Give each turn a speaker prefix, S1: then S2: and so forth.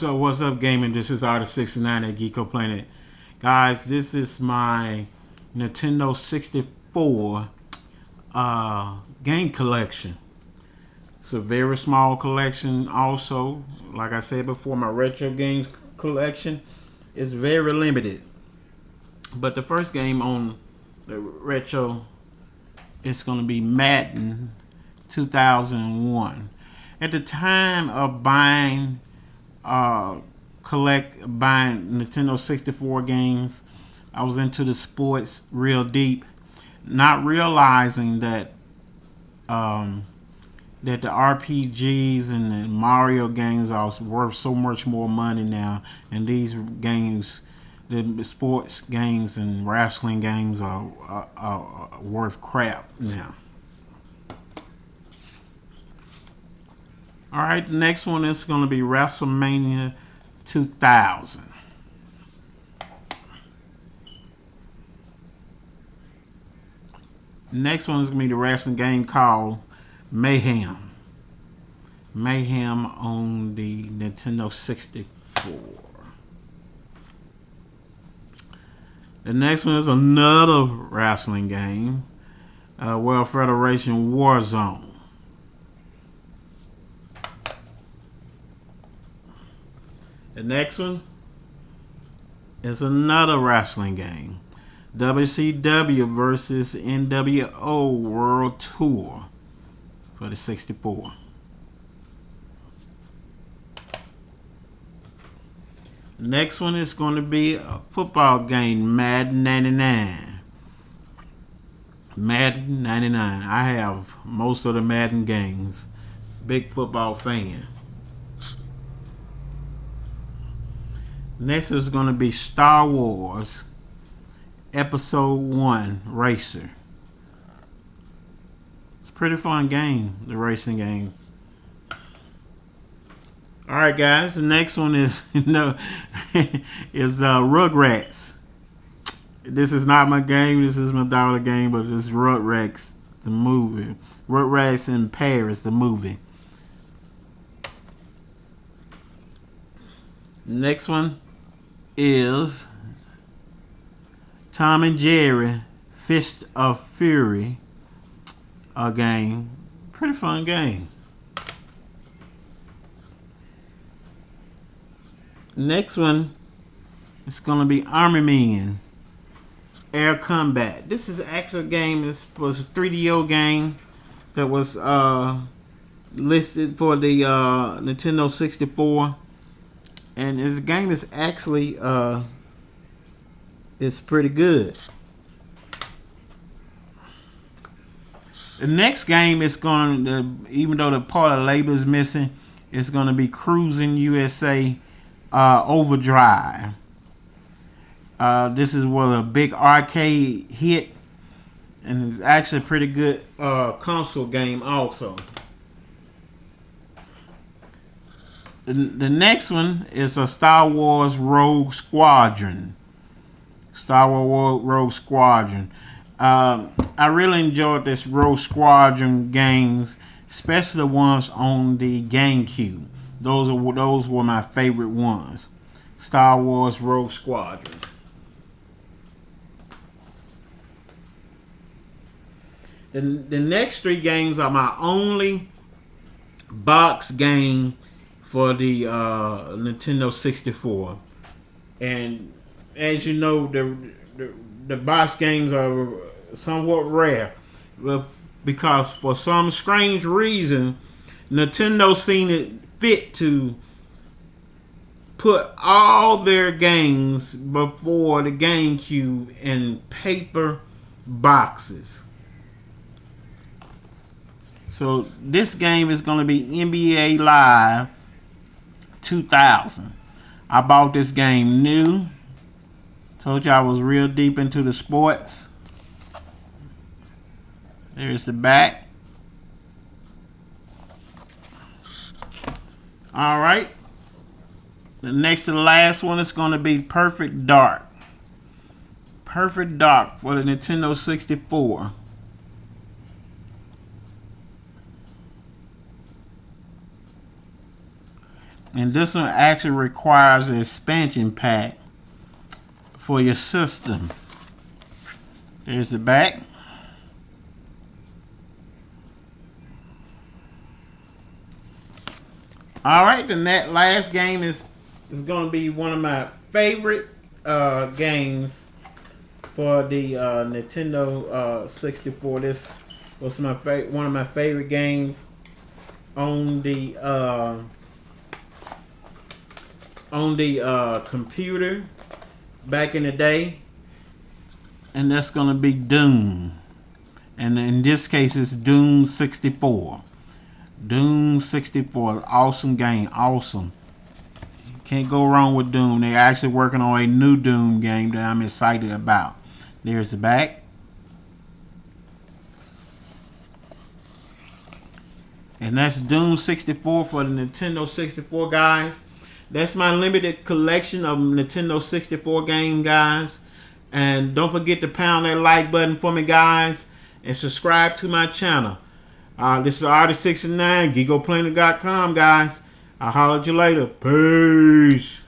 S1: What's up, gaming? This is Artist69 at Geeko Planet. Guys, this is my Nintendo 64 game collection. It's a very small collection. Also, like I said before, my retro games collection is very limited. But the first game on the retro is going to be Madden 2001. At the time of buying Nintendo 64 games, I was into the sports real deep, not realizing that that the RPGs and the Mario games are worth so much more money now, and these games, the sports games and wrestling games, are worth crap now. Alright, the next one is going to be WrestleMania 2000. The next one is going to be the wrestling game called Mayhem. Mayhem on the Nintendo 64. The next one is another wrestling game, World Federation Warzone. The next one is another wrestling game, WCW versus NWO World Tour for the 64. The next one is going to be a football game, Madden 99. Madden 99. I have most of the Madden games. Big football fan. Next is going to be Star Wars Episode 1 Racer. It's a pretty fun game, the racing game. Alright guys, the next one is Rugrats. This is not my game, this is my daughter game, but it's Rugrats, the movie. Rugrats in Paris, the movie. Next one is Tom and Jerry Fist of Fury, a game. Pretty fun game. Next one is going to be Army Men Air Combat. This is actually a game. This was a 3DO game that was listed for the Nintendo 64. And this game is actually it's pretty good. The next game is going to, even though the part of labor is missing, it's going to be Cruising USA Overdrive. This is a big arcade hit, and it's actually a pretty good console game also. The next one is a Star Wars Rogue Squadron. Star Wars Rogue Squadron. I really enjoyed this Rogue Squadron games, especially the ones on the GameCube. Those were my favorite ones. Star Wars Rogue Squadron. The next three games are my only box game for the Nintendo 64, and as you know, the box games are somewhat rare, because for some strange reason, Nintendo seen it fit to put all their games before the GameCube in paper boxes. So this game is going to be NBA Live 2000. I bought this game new. Told you I was real deep into the sports. There's the back. Alright. The next to the last one is going to be Perfect Dark. Perfect Dark for the Nintendo 64. And this one actually requires an expansion pack for your system. There's the back. Alright, the last game is going to be one of my favorite games for the Nintendo 64. This was one of my favorite games on the computer back in the day, and that's going to be Doom. And in this case, it's Doom 64. Doom 64, awesome game, awesome. Can't go wrong with Doom. They're actually working on a new Doom game that I'm excited about. There's the back. And that's Doom 64 for the Nintendo 64, guys. That's my limited collection of Nintendo 64 game, guys. And don't forget to pound that like button for me, guys. And subscribe to my channel. This is Artist69, GeekoPlanet.com, guys. I'll holler at you later. Peace.